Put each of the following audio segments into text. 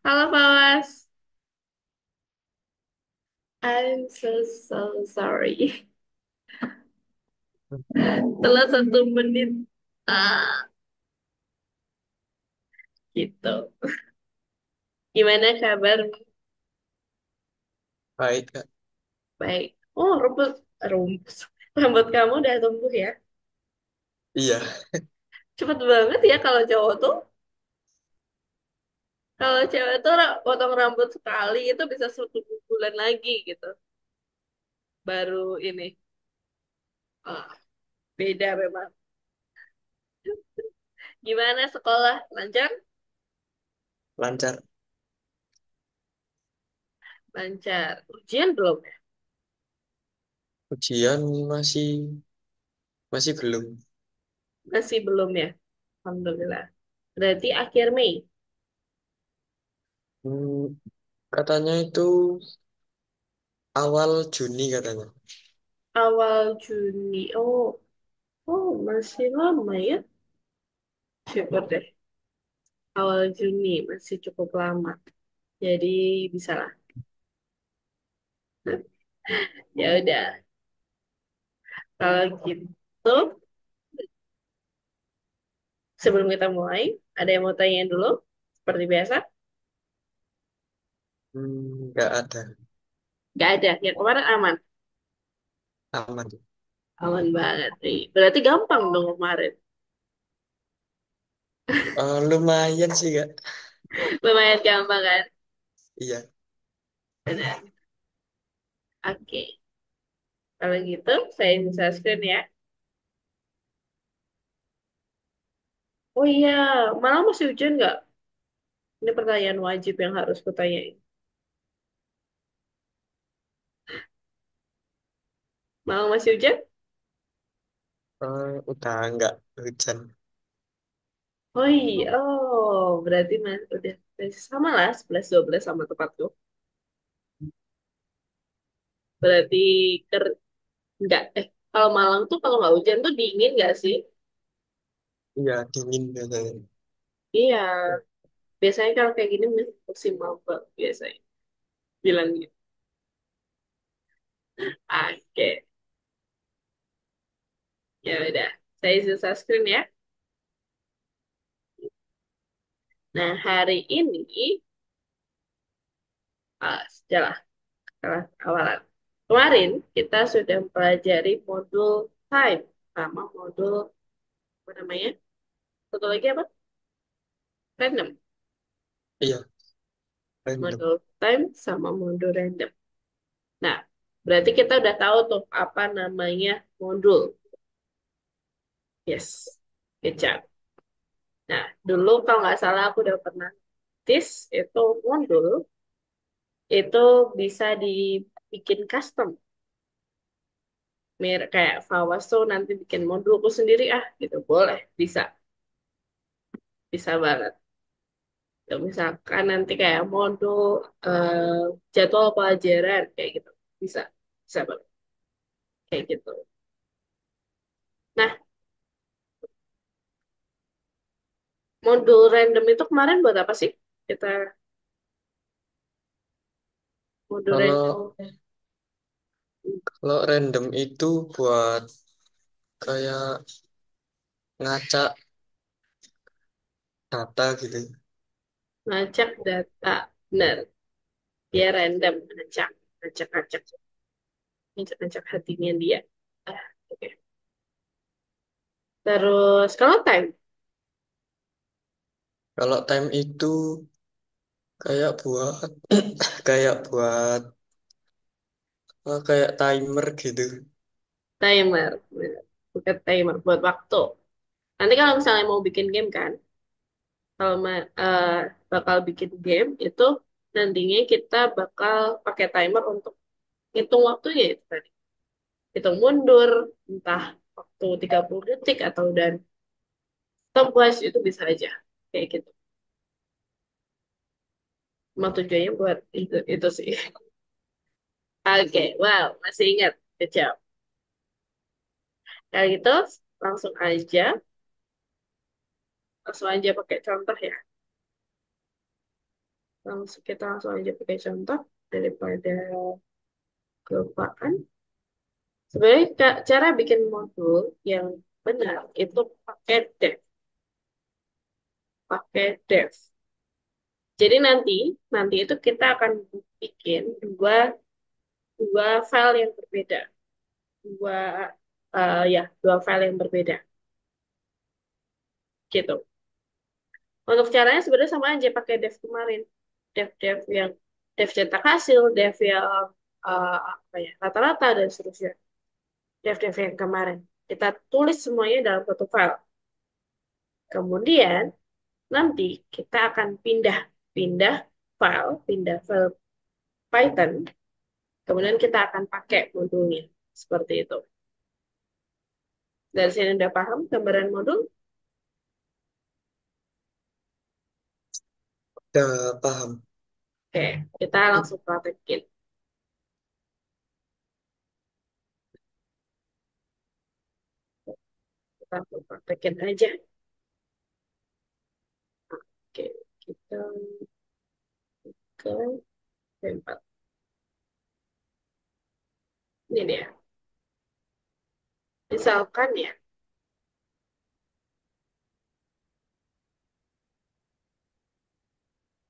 Halo Fawas, I'm so sorry. Telat 1 menit. Ah, gitu. Gimana kabar? Baik, Kak. Baik. Oh, rumput. Rambut kamu udah tumbuh ya? Iya. Cepet banget ya kalau cowok tuh. Kalau cewek tuh potong rambut sekali itu bisa 1 bulan lagi gitu. Baru ini. Ah, beda memang. Gimana sekolah? Lancar? Lancar. Lancar. Ujian belum ya? Ujian masih masih belum. Masih belum ya? Alhamdulillah. Berarti akhir Mei. Hmm, katanya itu awal Juni katanya. Awal Juni. Oh, masih lama ya. Syukur deh. Awal Juni masih cukup lama. Jadi bisa lah. Ya udah. Kalau gitu, sebelum kita mulai, ada yang mau tanyain dulu? Seperti biasa? Nggak ada. Gak ada. Yang kemarin aman. Aman. Aman banget nih. Berarti gampang dong kemarin. Lumayan sih, Kak. Lumayan gampang kan? Iya. Benar. Oke. Kalau gitu, saya bisa screen ya. Oh iya, malah masih hujan nggak? Ini pertanyaan wajib yang harus kutanyain. Malah masih hujan? Udah nggak hujan. Oh iya, berarti mas udah sama lah 11-12 sama tempatku. Berarti ker nggak kalau Malang tuh kalau nggak hujan tuh dingin nggak sih? Iya, dingin katanya. Iya, biasanya kalau kayak gini musim maba biasanya bilang gitu. Oke, ya udah. Saya isi sunscreen ya. Nah hari ini setelah setelah awalan kemarin kita sudah mempelajari modul time sama modul apa namanya? Satu lagi apa? Random. Iya, random. Modul time sama modul random. Nah, berarti kita udah tahu tuh apa namanya modul. Yes, good job. Nah, dulu kalau nggak salah aku udah pernah tis itu modul itu bisa dibikin custom. Mirip kayak Fawas tuh nanti bikin modulku sendiri gitu boleh, bisa, bisa banget. Tuh, misalkan nanti kayak modul eh, jadwal pelajaran kayak gitu, bisa, bisa banget kayak gitu. Nah, modul random itu kemarin buat apa sih? Kita modul Kalau random. kalau random itu buat kayak ngacak data gitu. Ngacak data, bener. Dia random, ngacak, ngacak, ngacak, ngacak, ngacak hatinya dia. Oke. Terus kalau time, Kalau time itu kayak buat kayak buat kayak timer gitu. timer, bener. Bukan timer, buat waktu. Nanti kalau misalnya mau bikin game kan, kalau bakal bikin game itu nantinya kita bakal pakai timer untuk hitung waktunya itu tadi. Hitung mundur, entah waktu 30 detik atau dan stopwatch itu bisa aja. Kayak gitu. Emang tujuannya buat itu sih. Oke, wow, masih ingat. Good job. Kalau gitu, langsung aja, langsung aja pakai contoh ya. Langsung kita langsung aja pakai contoh daripada kelupaan. Sebenarnya cara bikin modul yang benar itu pakai dev. Jadi nanti nanti itu kita akan bikin dua dua file yang berbeda, dua ya dua file yang berbeda gitu. Untuk caranya sebenarnya sama aja pakai dev kemarin, dev yang dev cetak hasil, dev yang apa ya rata-rata dan seterusnya. Dev yang kemarin kita tulis semuanya dalam satu file. Kemudian nanti kita akan pindah pindah file Python. Kemudian kita akan pakai modulnya seperti itu. Dari sini udah paham gambaran modul? Udah paham. Oke, kita langsung praktekin. Kita langsung praktekin aja. Oke, kita ke tempat. Ini dia. Misalkan ya,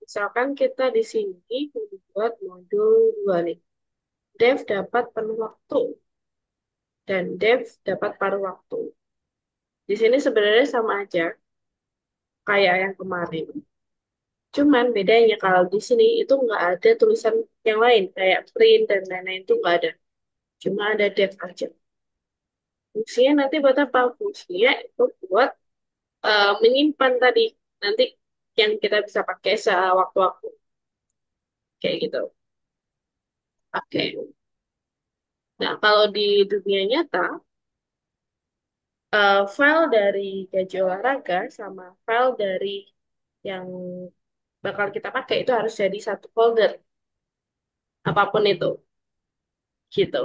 misalkan kita di sini membuat modul 2 nih. Dev dapat penuh waktu dan Dev dapat paruh waktu. Di sini sebenarnya sama aja kayak yang kemarin. Cuman bedanya kalau di sini itu nggak ada tulisan yang lain kayak print dan lain-lain itu nggak ada. Cuma ada Dev aja. Fungsinya nanti buat apa? Fungsinya itu buat menyimpan tadi nanti yang kita bisa pakai sewaktu-waktu kayak gitu. Oke. Nah, kalau di dunia nyata, file dari gaji olahraga sama file dari yang bakal kita pakai itu harus jadi satu folder, apapun itu, gitu.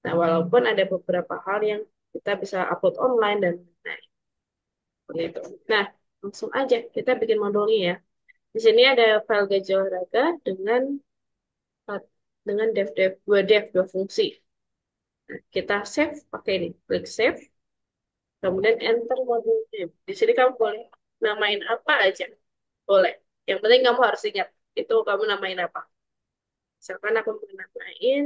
Nah, walaupun ada beberapa hal yang kita bisa upload online dan lain-lain, begitu. Nah, langsung aja kita bikin modulnya ya. Di sini ada file gaji olahraga dengan dua fungsi. Nah, kita save pakai ini, klik save, kemudian enter modul name. Di sini kamu boleh namain apa aja, boleh. Yang penting kamu harus ingat itu kamu namain apa. Misalkan aku mau namain,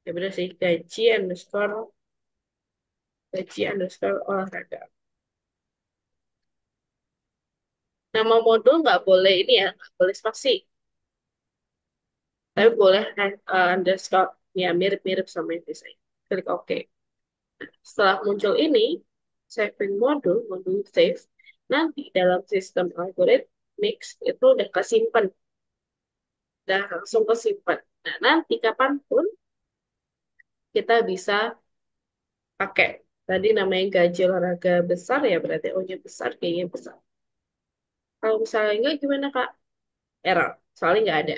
ya bener sih, gaji underscore olahraga. Nama modul nggak boleh ini ya, nggak boleh spasi, tapi boleh underscore, ya mirip-mirip sama yang desain. Klik OK. Setelah muncul ini, saving modul save, nanti dalam sistem algoritmix itu udah kesimpan, udah langsung kesimpan. Nah, nanti kapanpun kita bisa pakai. Tadi namanya gaji olahraga besar ya, berarti O-nya besar, G-nya besar. Kalau misalnya enggak gimana, Kak? Error. Soalnya nggak ada.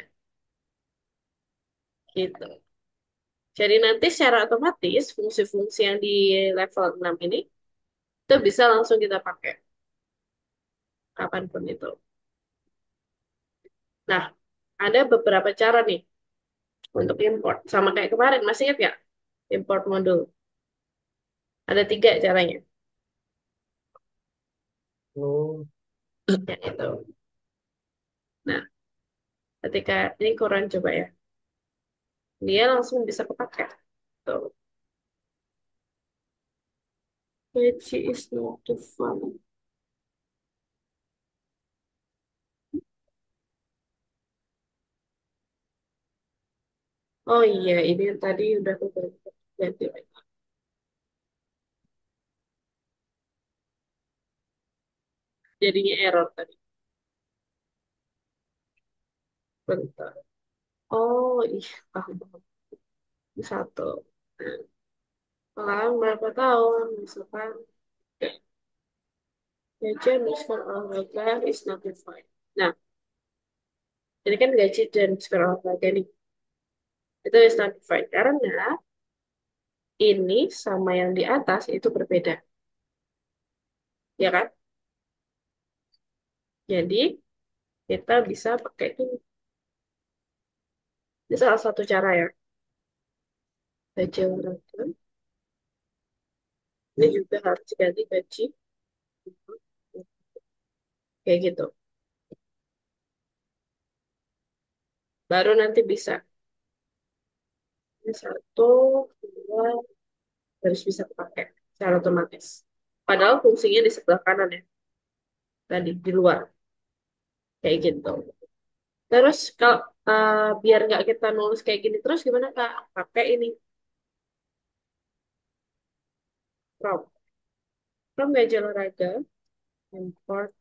Gitu. Jadi nanti secara otomatis fungsi-fungsi yang di level 6 ini itu bisa langsung kita pakai kapanpun itu. Nah, ada beberapa cara nih untuk import. Sama kayak kemarin, masih ingat nggak? Import modul. Ada 3 caranya. Oh, Ya, itu. Nah, ketika ini kurang coba ya. Dia langsung bisa kepakai. Tuh. Which is not defined. Oh iya, ini yang tadi udah aku ganti lagi. Jadinya error tadi. Bentar. Oh, ih, paham, paham. Ini satu. Nah, pengalaman berapa tahun? Misalkan, gaji skor olahraga is not defined. Nah, ini kan gaji dan skor olahraga nih. Itu is not defined. Karena ini sama yang di atas itu berbeda. Ya kan? Jadi, kita bisa pakai ini. Ini salah satu cara ya. Gaji olahraga. Ini juga harus diganti gaji. Kayak gitu. Baru nanti bisa. Ini satu, dua, harus bisa pakai secara otomatis. Padahal fungsinya di sebelah kanan ya. Tadi, di luar. Kayak gitu. Terus kalau biar nggak kita nulis kayak gini terus gimana Kak? Pakai ini from. From gaji olahraga, import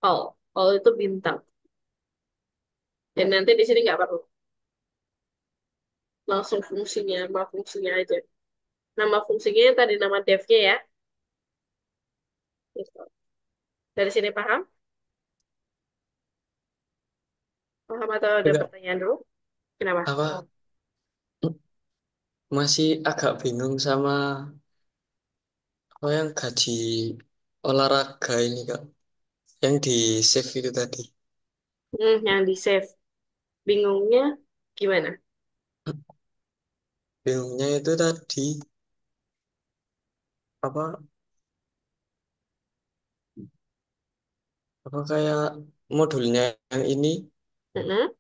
all. All itu bintang. Dan nanti di sini nggak perlu. Langsung fungsinya, nama fungsinya aja. Nama fungsinya yang tadi nama devnya ya. Gitu. Dari sini paham? Paham atau ada Enggak pertanyaan dulu? Kenapa? apa masih agak bingung sama apa yang gaji olahraga ini Kak, yang di save itu tadi. Yang di save. Bingungnya gimana? Bingungnya itu tadi apa apa kayak modulnya yang ini Mm-mm.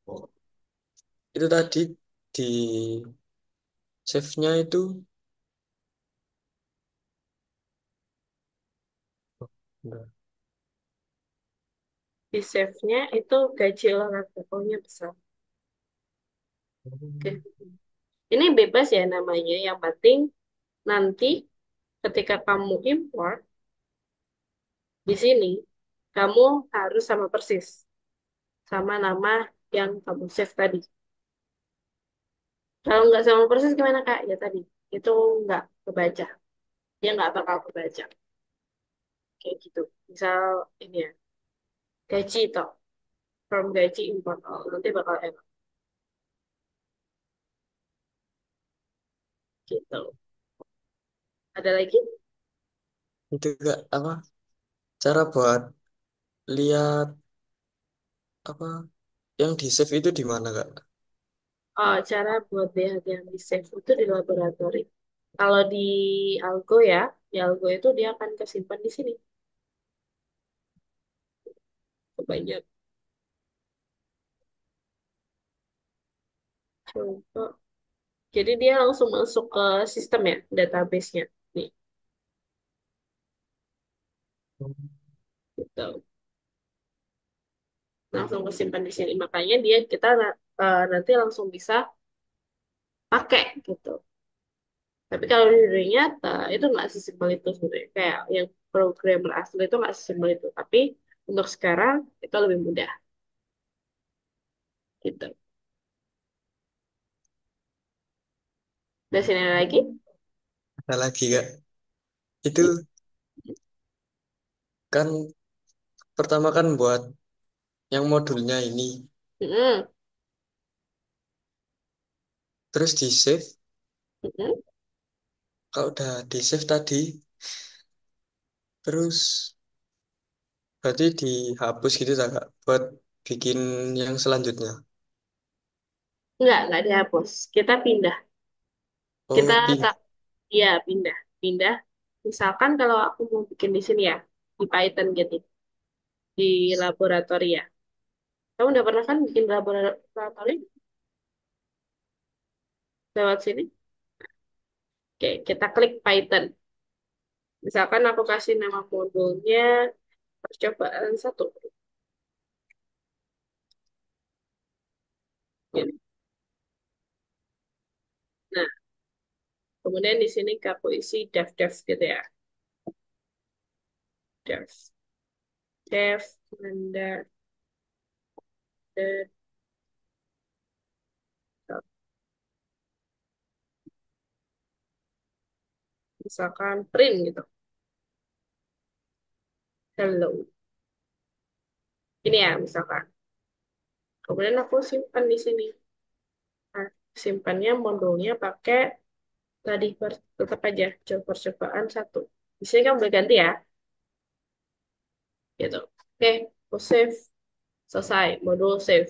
itu tadi di save-nya itu enggak. Di save-nya itu gaji olahraga. Pokoknya besar. Oke. Ini bebas ya namanya. Yang penting nanti ketika kamu import di sini, kamu harus sama persis sama nama yang kamu save tadi. Kalau nggak sama persis gimana Kak? Ya tadi itu nggak kebaca. Dia nggak bakal kebaca. Kayak gitu. Misal ini ya, gaji toh. From gaji import all. Nanti bakal enak. Gitu. Ada lagi? Itu enggak apa cara buat lihat apa yang di save itu di mana Kak? Oh, cara buat lihat yang di save itu di laboratori. Kalau di Algo ya, di Algo itu dia akan kesimpan di sini. Banyak. Coba. Jadi dia langsung masuk ke sistem ya, database-nya. Nih, gitu. Langsung kesimpan di sini. Makanya dia kita nanti langsung bisa pakai gitu. Tapi kalau di dunia nyata itu nggak sesimpel itu sebenarnya. Kayak yang programmer asli itu nggak sesimpel itu. Tapi untuk sekarang itu lebih mudah gitu. Dari sini ada lagi. Ada lagi Kak. Itu kan pertama kan buat yang modulnya ini, Mm-mm, terus di save. mm-mm. Kalau udah di save tadi, terus berarti dihapus gitu tak Kak, buat bikin yang selanjutnya. Nggak dihapus. Kita pindah. Kita Oh, pin. tak, ya pindah. Pindah. Misalkan kalau aku mau bikin di sini ya, di Python gitu, di laboratori ya. Kamu udah pernah kan bikin laboratori lewat sini? Oke, kita klik Python. Misalkan aku kasih nama modulnya percobaan satu. Gitu. Nah, kemudian di sini aku isi dev gitu ya. Dev, dev, Anda, dev, misalkan print gitu. Hello. Ini ya misalkan. Kemudian aku simpan di sini. Nah, simpannya modulnya pakai tadi tetap aja coba percobaan satu. Di sini kan boleh ganti ya, gitu. Oke, aku save. Selesai, modul save.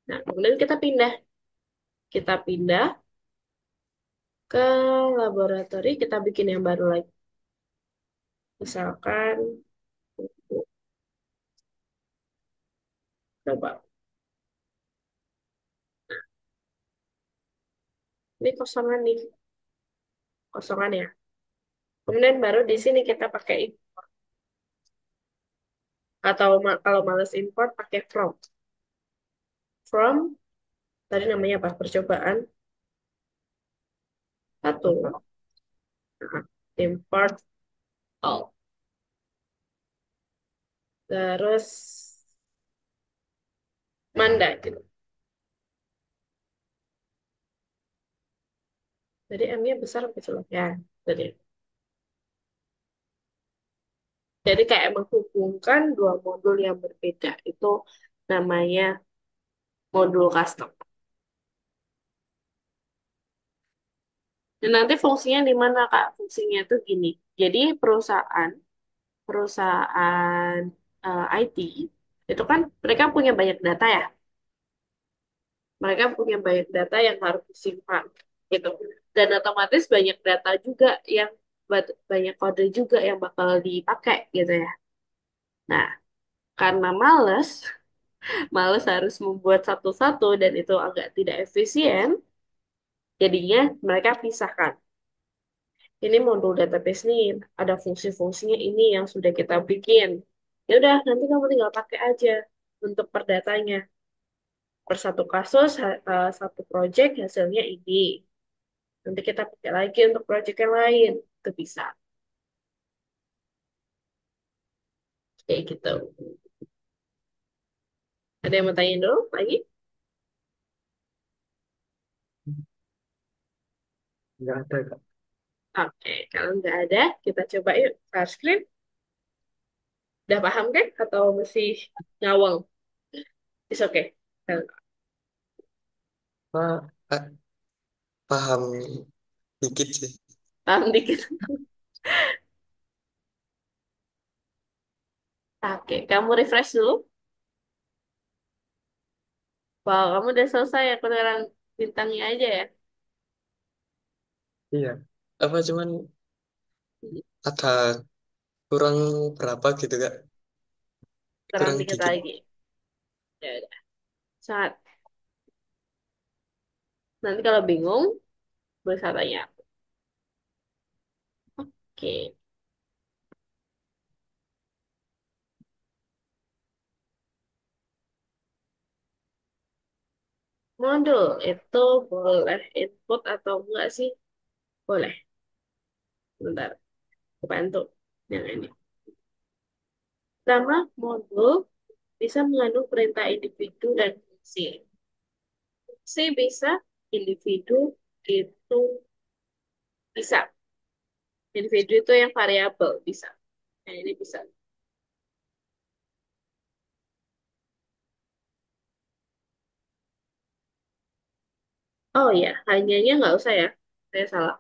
Nah, kemudian kita pindah ke laboratori, kita bikin yang baru lagi. Misalkan, coba, ini kosongan nih, kosongan ya. Kemudian baru di sini kita pakai atau kalau males import pakai from. From tadi namanya apa? Percobaan satu. Nah, import all. Terus Manda gitu. Jadi M-nya besar apa kecil? Ya, jadi kayak menghubungkan dua modul yang berbeda. Itu namanya modul custom. Dan nanti fungsinya di mana, Kak? Fungsinya itu gini. Jadi perusahaan perusahaan IT itu kan mereka punya banyak data ya. Mereka punya banyak data yang harus disimpan gitu. Dan otomatis banyak data juga yang banyak kode juga yang bakal dipakai gitu ya. Nah, karena males harus membuat satu-satu dan itu agak tidak efisien, jadinya mereka pisahkan. Ini modul database nih, ada fungsi-fungsinya ini yang sudah kita bikin. Ya udah, nanti kamu tinggal pakai aja untuk perdatanya. Per satu kasus, satu project hasilnya ini. Nanti kita pakai lagi untuk project yang lain. Itu bisa. Kayak gitu. Ada yang mau tanya dulu lagi? Nggak ada, Kak. Oke, kalau nggak ada, kita coba yuk share screen. Udah paham kan? Atau masih ngawang? It's okay. Pak, paham dikit sih. Paham dikit. Oke, kamu refresh dulu. Wow, kamu udah selesai. Aku sekarang bintangnya aja ya. Iya. Apa cuman ada kurang berapa gitu, Kak? Kurang Kurang dikit dikit. lagi. Ya udah. Saat. Nanti kalau bingung, bisa tanya. Oke. Modul itu boleh input atau enggak sih? Boleh. Bentar, aku bantu. Yang ini. Pertama, modul bisa mengandung perintah individu dan fungsi. Fungsi bisa, individu itu bisa. Individu itu yang variabel bisa. Nah, ini bisa. Oh ya, hanyanya nggak usah ya. Saya salah.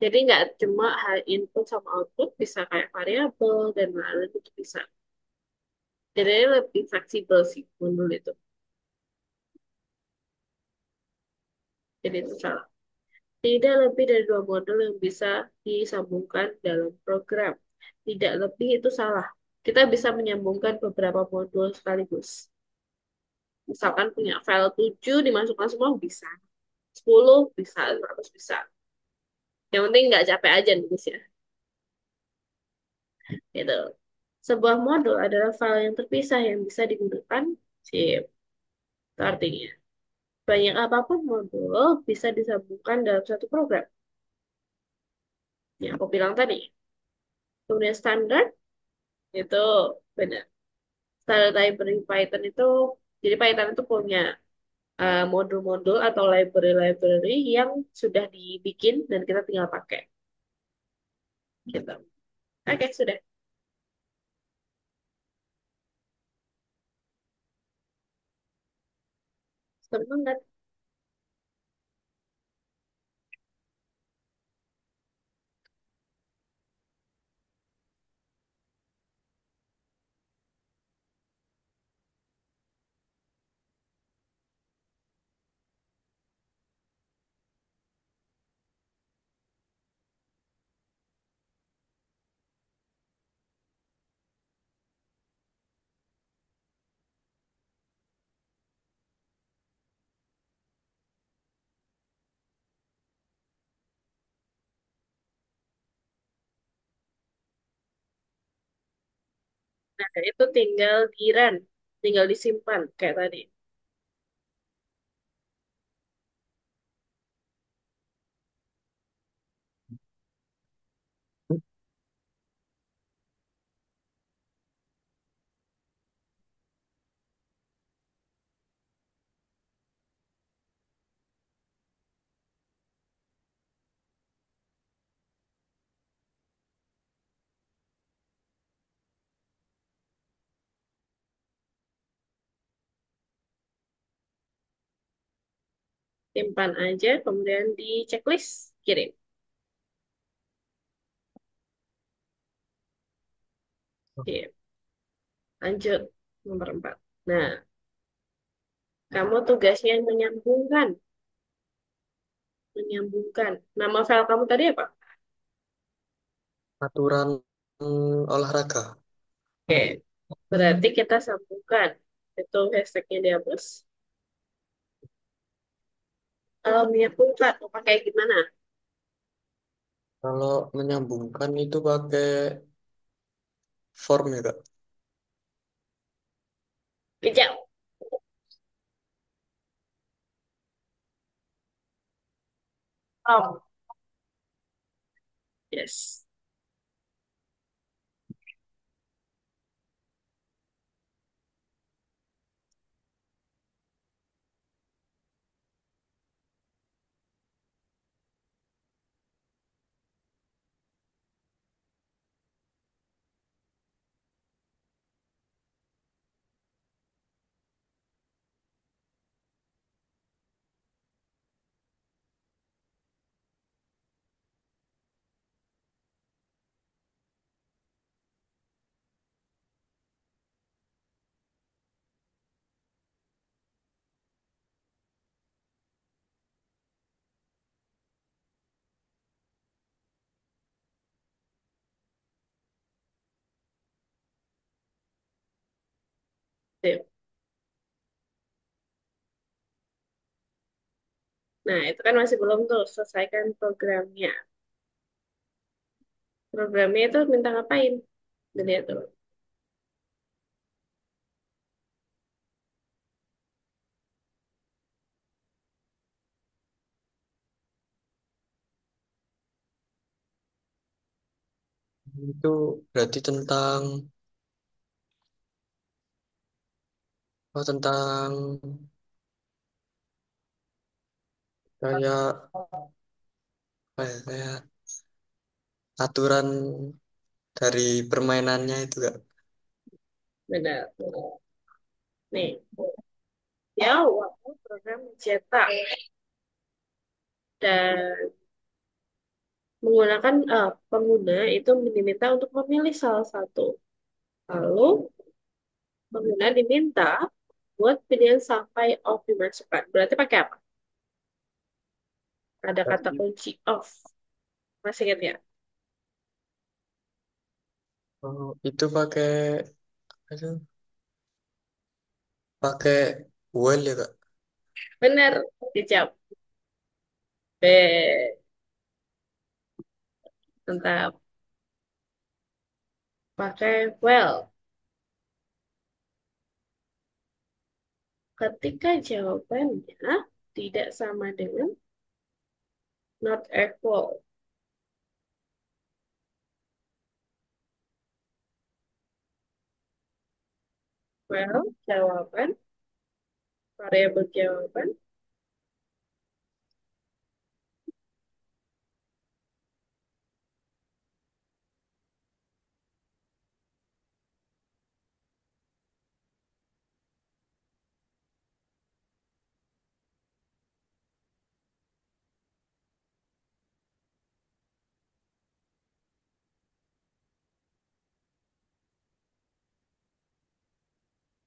Jadi nggak cuma input sama output, bisa kayak variabel dan lain-lain itu bisa. Jadi lebih fleksibel sih modul itu. Jadi itu salah. Tidak lebih dari dua modul yang bisa disambungkan dalam program. Tidak lebih itu salah. Kita bisa menyambungkan beberapa modul sekaligus. Misalkan punya file 7 dimasukkan semua bisa. 10 bisa, 100 bisa. Yang penting nggak capek aja nulisnya. Gitu. Sebuah modul adalah file yang terpisah yang bisa digunakan chip. Itu artinya, banyak apapun modul bisa disambungkan dalam satu program. Yang aku bilang tadi. Kemudian standar, itu benar. Standar library Python itu, jadi Python itu punya modul-modul atau library-library yang sudah dibikin dan kita tinggal pakai. Gitu. Oke, sudah. Semangat. Nah, itu tinggal di run, tinggal disimpan kayak tadi. Simpan aja, kemudian di checklist, kirim. Oke, lanjut nomor 4. Nah, kamu tugasnya menyambungkan. Menyambungkan. Nama file kamu tadi apa? Aturan olahraga. Oke, berarti kita sambungkan. Itu hashtagnya dihapus. Menyambungkan, mau pakai gimana? Kalau menyambungkan itu pakai form ya Kak. Kejap. Oh, yes. Sip. Nah, itu kan masih belum tuh. Selesaikan programnya. Programnya itu minta ngapain? Dilihat tuh. Itu berarti tentang tentang kayak kayak aturan dari permainannya itu Kak. Benar. Nih, ya waktu program mencetak dan menggunakan pengguna itu diminta untuk memilih salah satu. Lalu pengguna diminta buat pilihan sampai off dimasukkan. Berarti pakai apa? Ada kata kunci off. Masih ingat ya? Oh, itu pakai aduh, pakai well ya Kak. Benar, dijawab. B. Tetap pakai well. Ketika jawabannya tidak sama dengan not equal. Well, jawaban, variabel jawaban,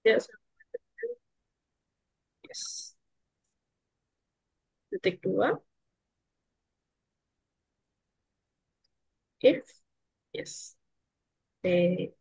tidak sama dengan yes. Titik dua, if, yes. B.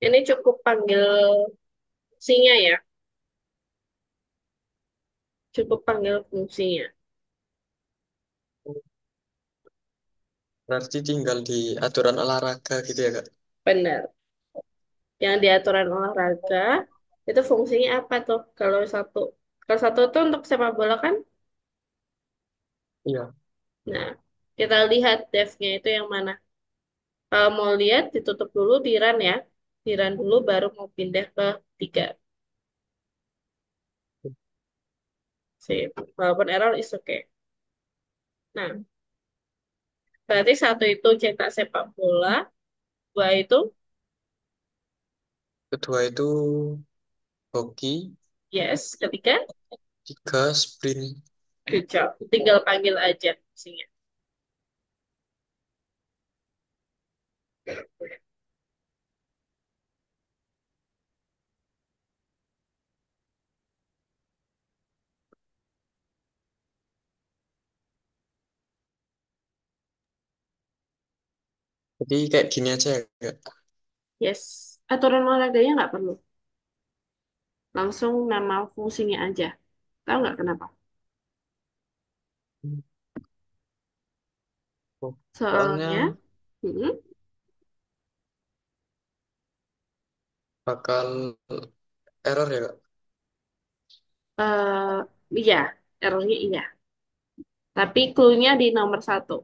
Ini cukup panggil fungsinya ya. Cukup panggil fungsinya. Berarti tinggal di aturan olahraga gitu ya, Kak? Benar. Yang di aturan olahraga itu fungsinya apa tuh? Kalau satu tuh untuk sepak bola kan. Iya. Nah, kita lihat devnya itu yang mana. Kalau mau lihat ditutup dulu di run ya. Di run dulu baru mau pindah ke tiga. Sip. Walaupun error is okay. Nah, berarti satu itu cetak sepak bola, dua itu Kedua itu hoki, yes, ketiga tiga sprint. good job. Tinggal panggil aja fungsinya. Jadi kayak gini aja ya, Kak? Yes. Aturan olahraganya nggak perlu. Langsung nama fungsinya aja. Tahu nggak kenapa? Oh, Soalnya, soalnya hmm, bakal error ya, Kak? eh iya, errornya iya. Tapi clue-nya di nomor satu.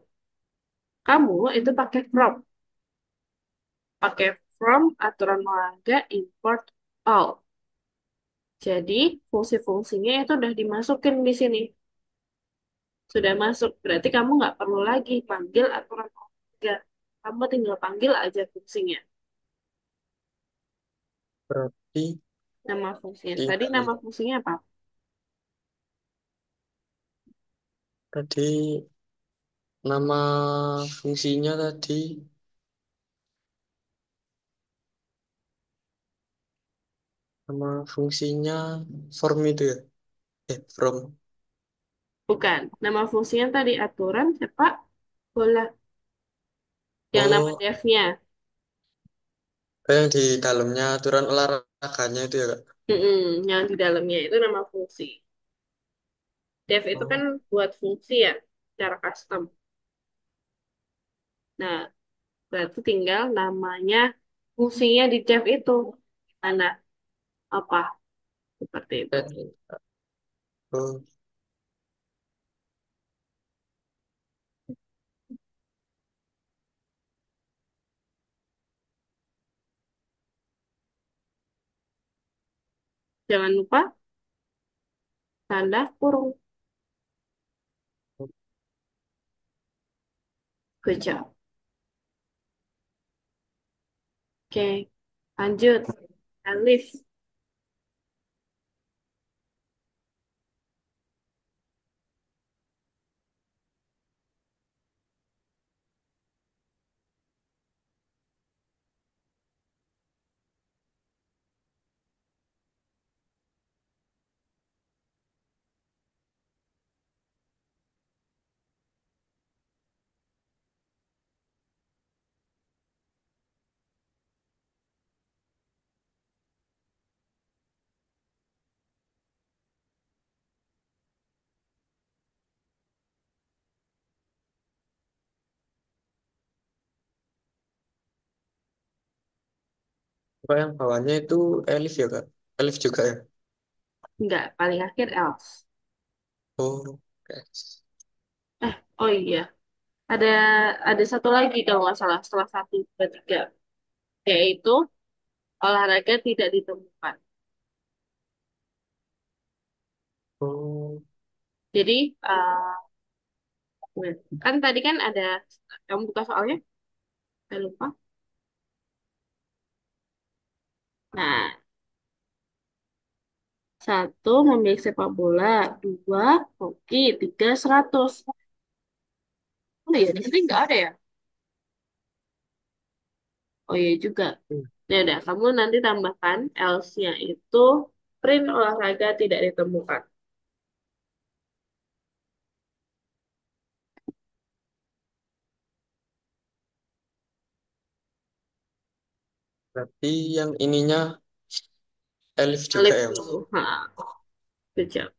Kamu itu pakai from aturan olahraga import all. Jadi fungsi-fungsinya itu udah dimasukin di sini. Sudah masuk, berarti kamu nggak perlu lagi panggil aturan olahraga. Kamu tinggal panggil aja fungsinya. Berarti Nama fungsinya. Tadi tinggal nama fungsinya apa? tadi nama fungsinya tadi, nama fungsinya form itu ya? From. Bukan. Nama fungsinya tadi aturan sepak bola. Yang nama Oh, devnya. yang di dalamnya aturan olahraganya itu ya, Kak? Yang di dalamnya itu nama fungsi. Dev itu kan Oh, buat fungsi ya, secara custom. Nah, berarti tinggal namanya fungsinya di dev itu. Mana? Apa? Seperti itu. eh, oh, Jangan lupa tanda kurung. Good job. Oke, lanjut. Alif. apa yang bawahnya itu Elif ya, Kak? Elif juga ya? Enggak, paling akhir else. Oh, guys. Oh iya. Ada ada satu lagi kalau nggak salah setelah satu dua tiga, yaitu olahraga tidak ditemukan. Oh, Jadi kan tadi kan ada kamu buka soalnya, saya lupa. Nah, satu memilih sepak bola, dua hoki, tiga 100. Oh iya, di sini nggak ada ya? Oh iya juga. hmm. Ya udah, kamu nanti tambahkan else-nya itu print olahraga tidak ditemukan. Berarti yang ininya Elif juga Alif ya, Mas? dulu. Ha, good job.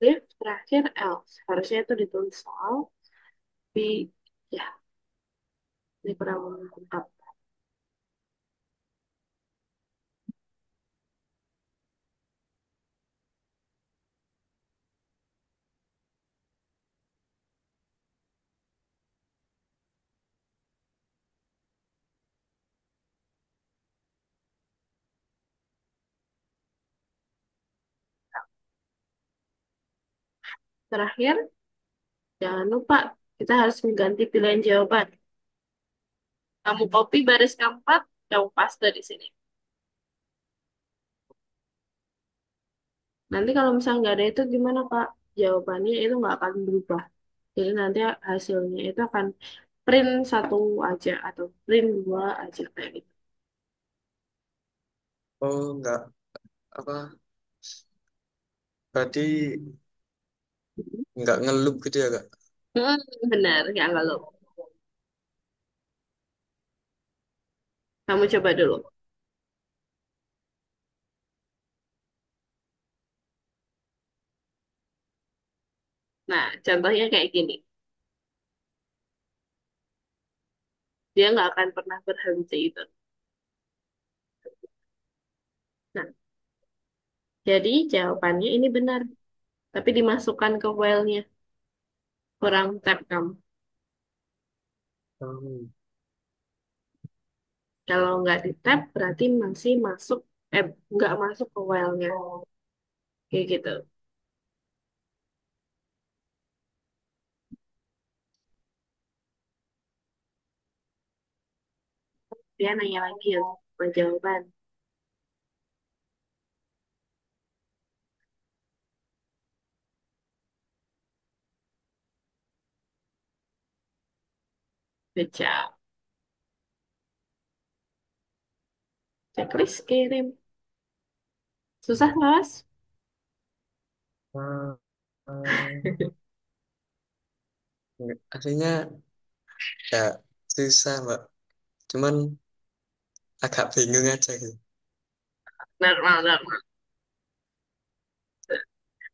If terakhir else. Harusnya itu ditulis soal. Tapi ya, ini kurang lengkap. Terakhir, jangan lupa kita harus mengganti pilihan jawaban. Kamu copy baris keempat, kamu paste di sini. Nanti kalau misalnya nggak ada itu gimana Kak? Jawabannya itu nggak akan berubah. Jadi nanti hasilnya itu akan print satu aja atau print dua aja kayak gitu. Oh, enggak. Apa? Berarti enggak ngelup gitu ya, Kak? Hmm, benar, ya kalau kamu coba dulu. Nah, contohnya kayak gini. Dia nggak akan pernah berhenti itu. Nah, jadi jawabannya ini benar, tapi dimasukkan ke while-nya. Kurang tap kamu. Hmm. Kalau nggak di tap, berarti masih masuk, nggak masuk ke while-nya. Kayak gitu. Dia nanya lagi untuk jawaban. Good job. Checklist kirim. Susah, Mas? Ah, ah, aslinya ya susah, Mbak. Cuman agak bingung aja gitu. Normal, normal.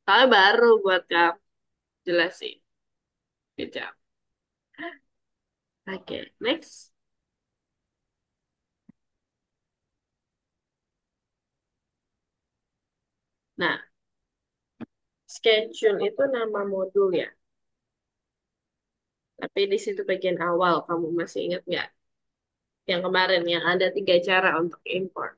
Soalnya baru buat kamu jelasin. Good job. Oke, next. Nah, schedule itu nama modul ya. Tapi di situ bagian awal, kamu masih ingat nggak? Yang kemarin, yang ada tiga cara untuk import.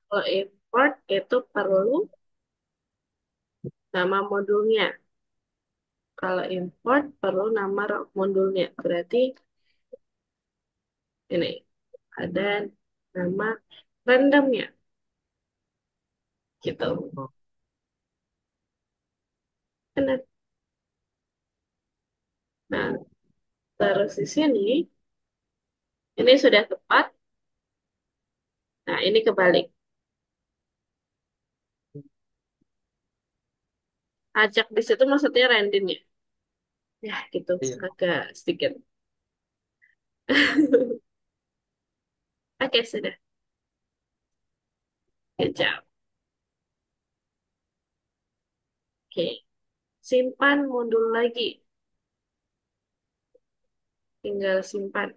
Kalau import itu perlu nama modulnya. Kalau import perlu nama modulnya. Berarti ini ada nama randomnya gitu. Oh, Benar. Nah, terus di sini, ini sudah tepat. Nah, ini kebalik. Acak di situ maksudnya random ya. Ya, gitu. Iya. Agak sedikit. Oke, sudah. Good job. Oke. Simpan mundur lagi. Tinggal simpan.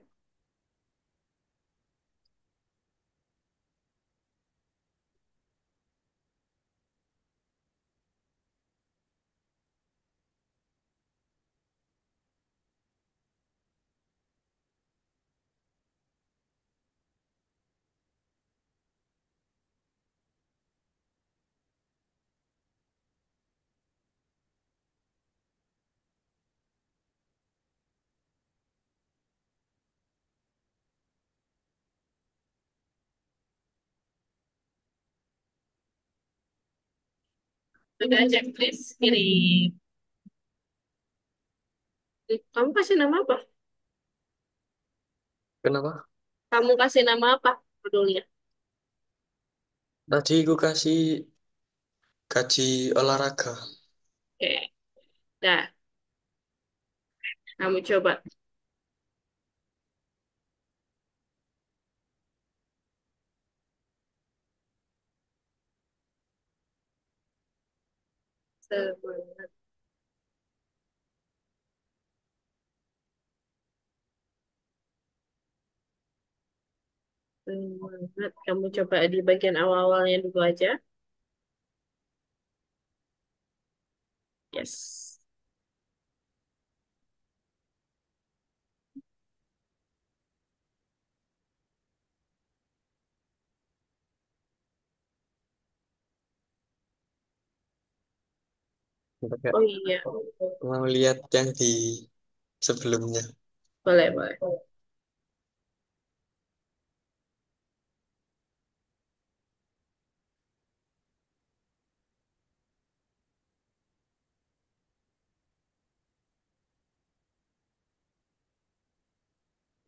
Sudah checklist. Kirim. Kamu kasih nama apa? Kenapa? Kamu kasih nama apa? Pedulnya. Tadi aku kasih gaji olahraga. Oke. Dah. Kamu coba. Semangat. Semangat. Kamu coba di bagian awal-awalnya dulu aja. Yes. Enggak, Oh iya. mau lihat yang di sebelumnya. Boleh, boleh.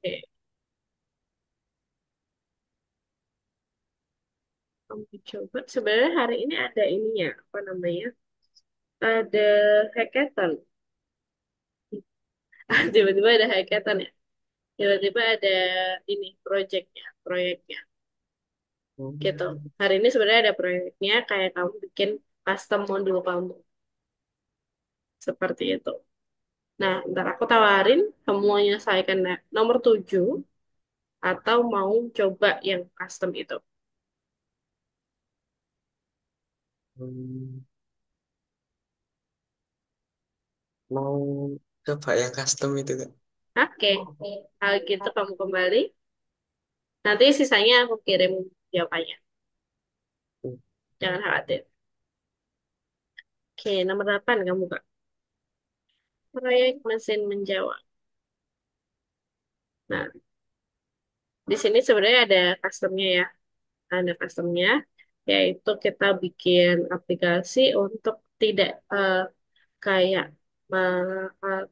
Oke. Kamu coba. Sebenarnya hari ini ada ininya. Apa namanya? Ada hackathon. Tiba-tiba ada hackathon ya. Tiba-tiba ada ini proyeknya gitu. Hmm. Hari ini sebenarnya ada proyeknya kayak kamu bikin custom modul kamu seperti itu. Nah, ntar aku tawarin kamu mau menyelesaikan nomor 7 atau mau coba yang custom itu. Hmm. Mau coba yang custom itu kan? Oke, kalau gitu kamu kembali. Nanti sisanya aku kirim jawabannya. Jangan khawatir. Oke, nomor 8 kamu Kak. Proyek mesin menjawab. Nah, di sini sebenarnya ada customnya ya. Ada customnya, yaitu kita bikin aplikasi untuk tidak kayak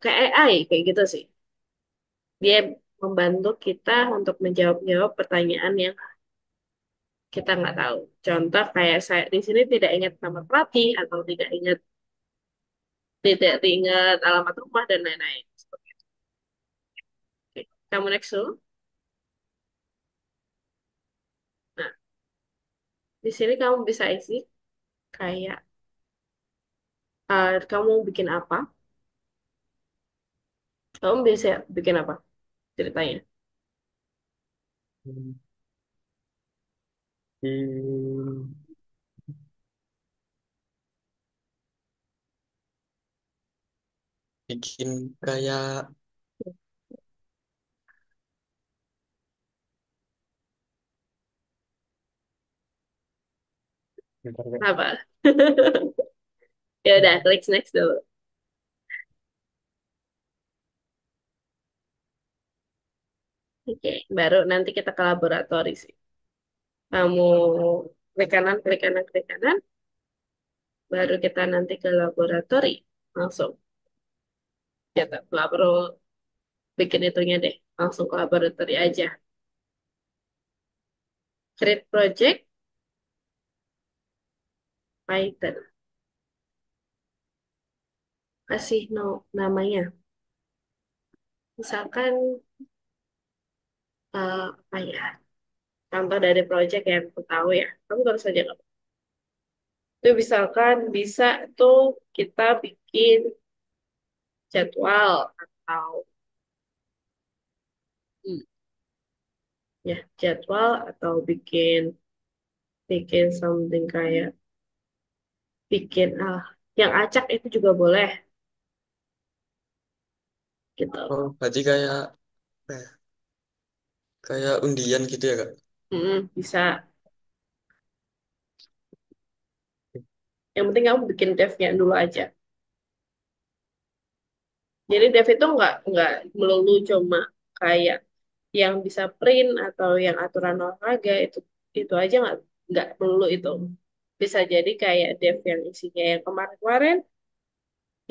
kayak AI kayak gitu sih. Dia membantu kita untuk menjawab-jawab pertanyaan yang kita nggak tahu. Contoh kayak saya di sini tidak ingat nama pelatih atau tidak ingat alamat rumah dan lain-lain. Oke. Kamu next dulu. Nah, di sini kamu bisa isi kayak kamu mau bikin apa? Kamu bisa bikin apa ceritanya? Hmm. Hmm. Bikin kayak bentar, Kak. Apa? Ya udah, klik next dulu. Oke, baru nanti kita ke laboratori sih. Kamu klik kanan, klik kanan, baru kita nanti ke laboratori langsung. Kita nggak perlu bikin itunya deh, langsung ke laboratory aja. Create project, Python. Kasih namanya. Misalkan, apa ya, contoh dari project yang aku tahu ya. Kamu baru saja nggak? Itu misalkan bisa tuh kita bikin jadwal atau hmm, ya jadwal atau bikin bikin something kayak bikin yang acak itu juga boleh gitu. Oh, berarti kayak apa ya? Kayak undian gitu ya, Kak? Bisa. Yang penting kamu bikin devnya dulu aja. Jadi dev itu nggak melulu cuma kayak yang bisa print atau yang aturan olahraga itu aja nggak melulu itu. Bisa jadi kayak dev yang isinya yang kemarin-kemarin,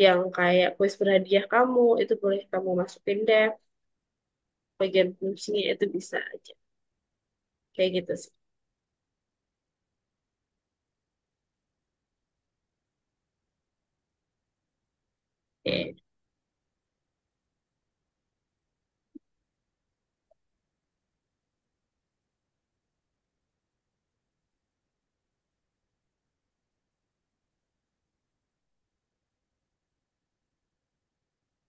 yang kayak kuis berhadiah kamu itu boleh kamu masukin dev. Bagian fungsinya itu bisa aja. Kayak gitu sih. Oke,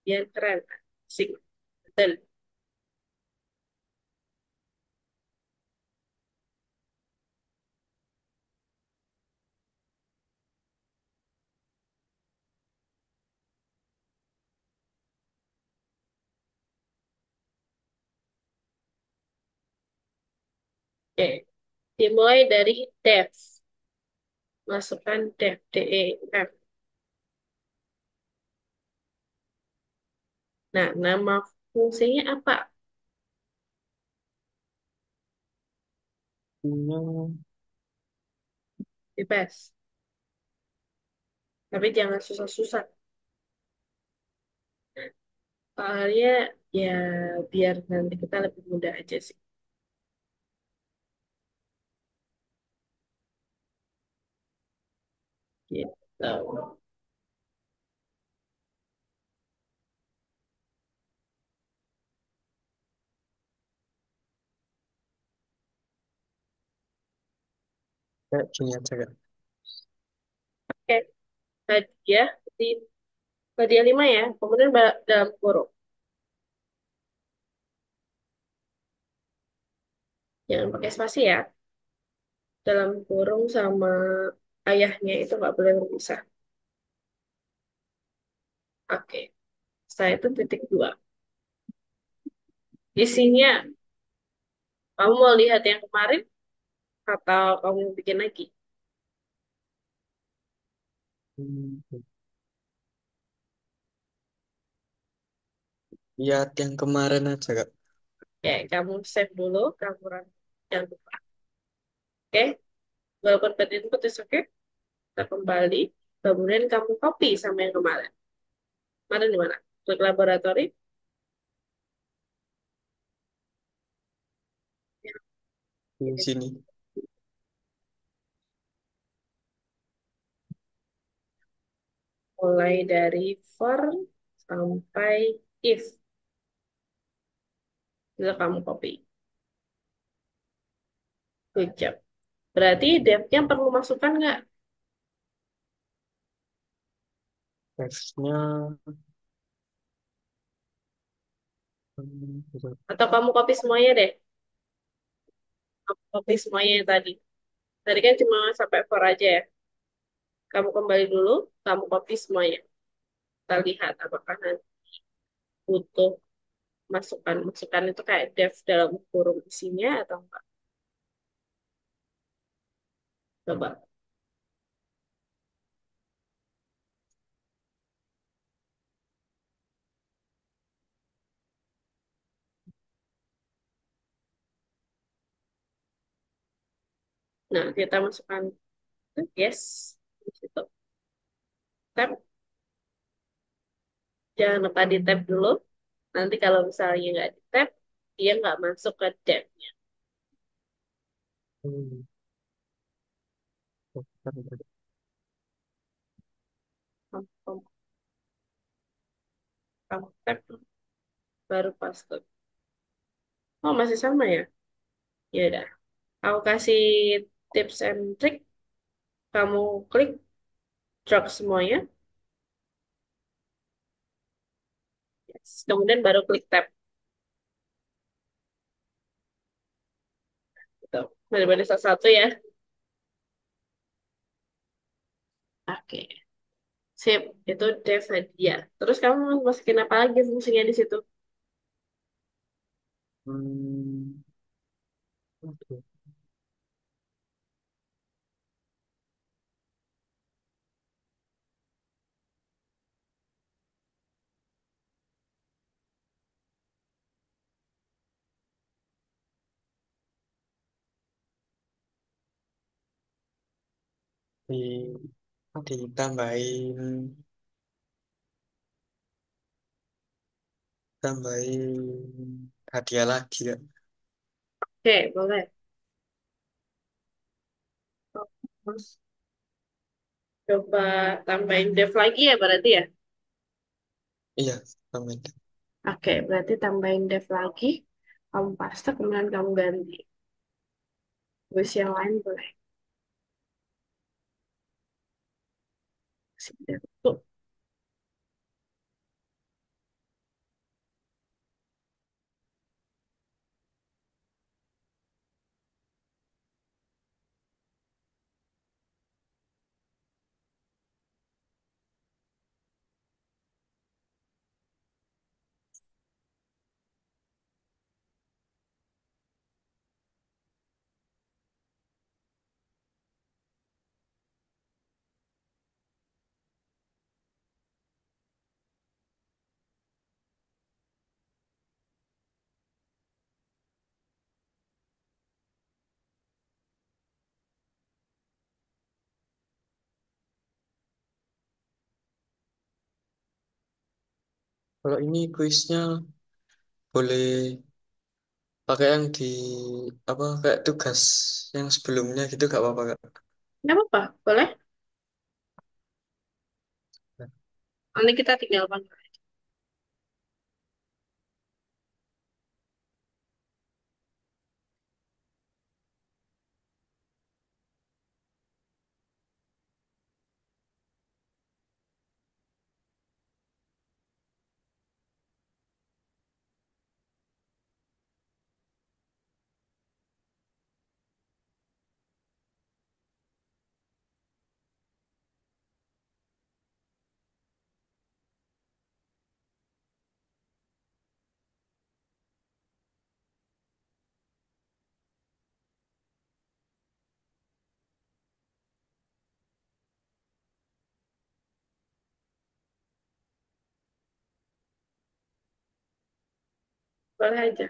biar keren. Sih, betul. Oke, dimulai dari dev. Masukkan dev, DEF. Nah, nama fungsinya apa? Hmm, Bebas. Tapi jangan susah-susah. Soalnya ya biar nanti kita lebih mudah aja sih. Gitu. kayak gini aja, Kak. Oke, tadi ya di bagian 5 ya. Kemudian dalam kurung. Jangan pakai spasi ya. Dalam kurung sama ayahnya itu nggak boleh berpisah. Oke. Setelah itu titik dua. Isinya, kamu mau lihat yang kemarin atau kamu bikin lagi? Hmm, lihat yang kemarin aja, Kak. Oke, kamu save dulu, kamu jangan lupa. Oke, walaupun bad input is oke, kita kembali. Kemudian kamu copy sama yang kemarin. Kemarin di mana? Klik laboratori. Di sini. Mulai dari for sampai if. Itu kamu copy. Good job. Berarti devnya perlu masukkan nggak? F-nya, gitu. Atau kamu copy semuanya deh? Kamu copy semuanya yang tadi. Tadi kan cuma sampai for aja ya. Kamu kembali dulu, kamu copy semuanya. Kita lihat apakah nanti butuh masukan. Masukan itu kayak dev dalam kurung isinya atau enggak. Coba. Nah, kita masukkan yes. Di situ. Tab. Jangan lupa di tap dulu. Nanti kalau misalnya nggak di tap, dia nggak masuk ke depth. Hmm. Bentar, bentar. Kamu, kamu tap baru paste. Oh masih sama ya? Ya udah. Aku kasih tips and trick. Kamu klik drag semuanya. Yes. Kemudian baru klik tab. Gitu. Dari satu-satu ya. Oke. Sip. Itu dev hadiah. Terus kamu masukin apa lagi fungsinya di situ? Hmm. Oke. Di, ditambahin, hadiah lagi ya. Oke, boleh. Terus coba tambahin dev lagi ya berarti ya. Iya, tambahin. Oke, berarti tambahin dev lagi. Kamu paste, kemudian kamu ganti. Terus yang lain boleh. Kasih dev. Tuh, Kalau ini kuisnya boleh pakai yang di apa kayak tugas yang sebelumnya gitu gak apa-apa Kak? nggak apa-apa, boleh. Nanti kita tinggal panggil. Boleh aja.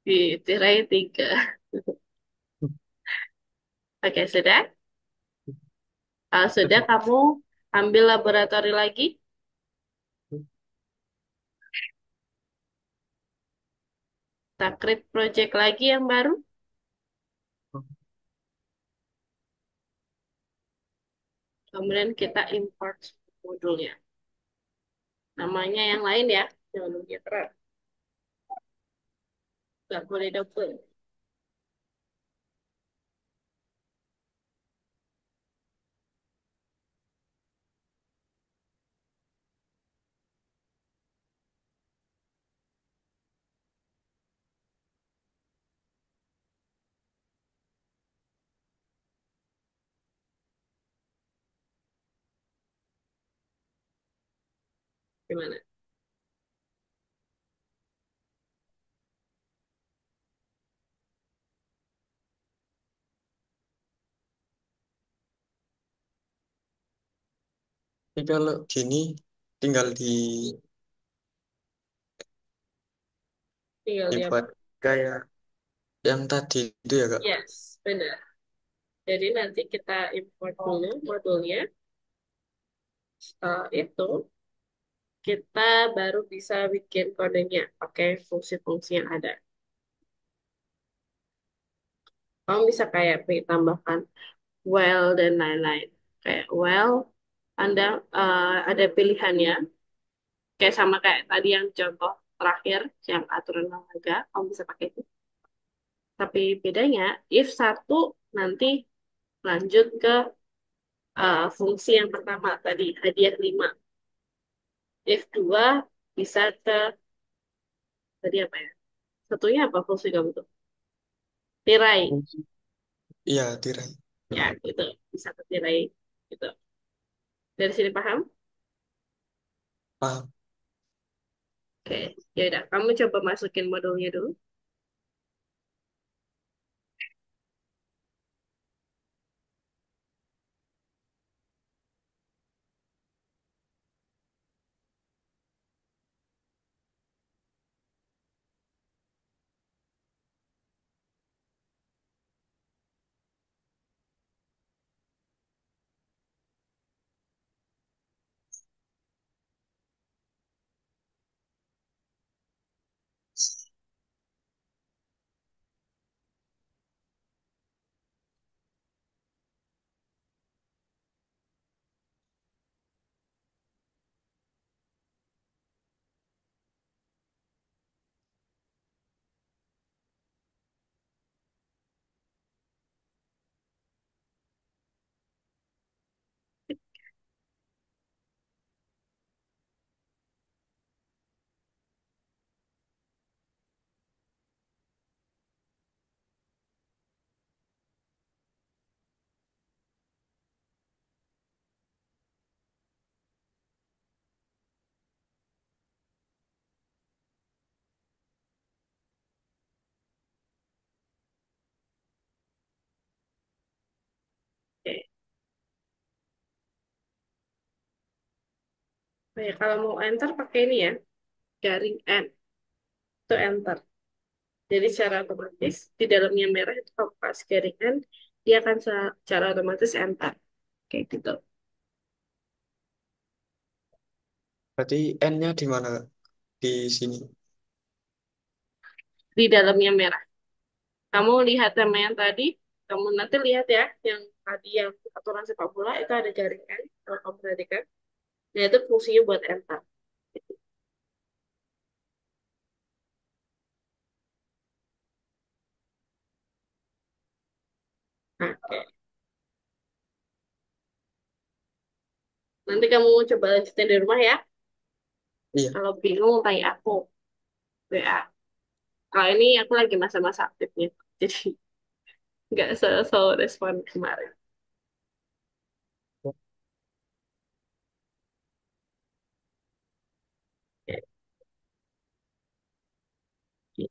Ditirai tiga. Oke, sudah. Kalau sudah, Sudah. kamu ambil laboratori lagi. Kita create project lagi yang baru. Kemudian kita import modulnya. Namanya yang lain ya. Jangan lupa terus. Nggak boleh double. Gimana? Ini kalau gini tinggal Tinggal di apa? dibuat kayak yang tadi itu ya Kak. Yes, benar. Jadi nanti kita import dulu modulnya. Setelah itu, kita baru bisa bikin kodenya pakai fungsi-fungsi yang ada. Kamu bisa kayak tambahkan while dan lain-lain. Kayak while Anda ada pilihannya, kayak sama kayak tadi yang contoh terakhir, yang aturan olahraga, kamu bisa pakai itu. Tapi bedanya, if satu nanti lanjut ke fungsi yang pertama tadi, hadiah 5. If dua bisa ke, tadi apa ya? Satunya apa fungsi kamu tuh? Tirai. Iya, tirai. Ya, gitu. Bisa ke tirai. Gitu. Dari sini paham? Paham. Oke. Ya udah, kamu coba masukin modulnya dulu. Oke. Oh ya, kalau mau enter pakai ini ya, garing N. Itu enter. Jadi secara otomatis di dalamnya merah itu kalau pas garing N, dia akan secara otomatis enter. Kayak gitu. Berarti N-nya di mana Kak? Di sini. Di dalamnya merah. Kamu lihat sama yang tadi, kamu nanti lihat ya, yang tadi yang aturan sepak bola itu ada jaringan, kalau kamu perhatikan. Nah, itu fungsinya buat enter. Nah, oke. Nanti kamu coba lanjutin di rumah ya. Iya. Kalau bingung, tanya aku. WA. Kalau ini aku lagi masa-masa aktifnya. Jadi nggak selalu respon kemarin. Oke.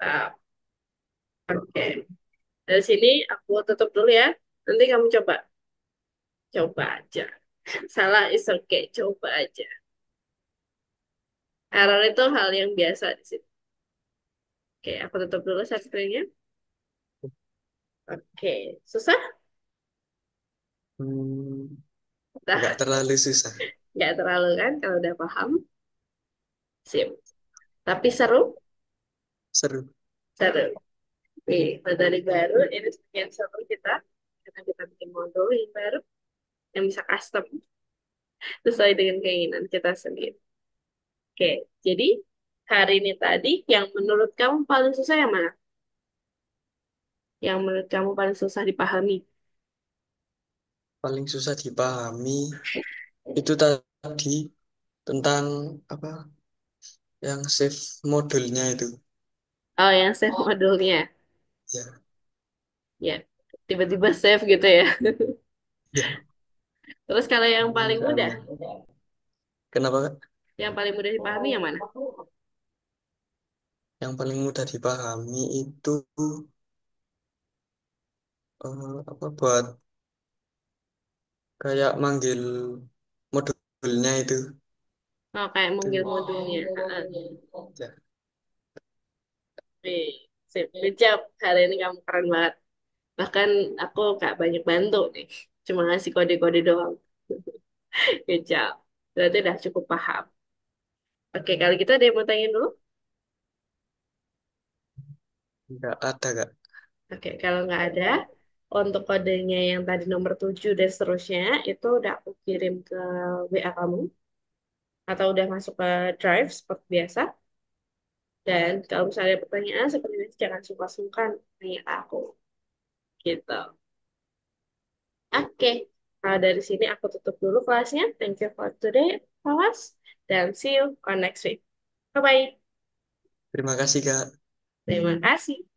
Nah, oke. Dari sini aku tutup dulu ya. Nanti kamu coba. Coba aja. Salah is okay. Coba aja. Error itu hal yang biasa di sini. Oke, aku tutup dulu share screen-nya. Oke, susah? Hmm, Udah, nggak terlalu susah. nggak terlalu kan kalau udah paham. Sip. Tapi seru? Seru. Seru. Nih, materi baru ini sekian seru kita. Karena kita bikin modul yang baru yang bisa custom sesuai dengan keinginan kita sendiri. Oke, jadi hari ini tadi yang menurut kamu paling susah yang mana? Yang menurut kamu paling susah dipahami? Paling susah dipahami itu tadi tentang apa yang save modulnya itu. Oh, yang save modulnya. Ya, Ya, tiba-tiba save gitu ya. ya. Terus kalau yang paling mudah, Kenapa, Kak? yang paling mudah dipahami yang mana? Yang paling mudah dipahami itu apa buat kayak manggil modulnya itu. Oh, kayak Itu. manggil modulnya. Ya. Wih, sip. Good job. Hari ini kamu keren banget. Bahkan aku gak banyak bantu nih. Cuma ngasih kode-kode doang. Good job. Berarti udah cukup paham. Oke, kalau gitu ada yang mau tanya dulu? Nggak ada, Kak. Oke, kalau nggak ada, untuk kodenya yang tadi nomor 7 dan seterusnya, itu udah aku kirim ke WA kamu. Atau udah masuk ke Drive seperti biasa. Dan kalau misalnya ada pertanyaan, seperti biasa jangan sungkan-sungkan tanya ke aku. Gitu. Oke, kalau dari sini aku tutup dulu kelasnya. Thank you for today, kelas. Dan see you on next week. Bye-bye. Terima kasih, Kak. Terima kasih.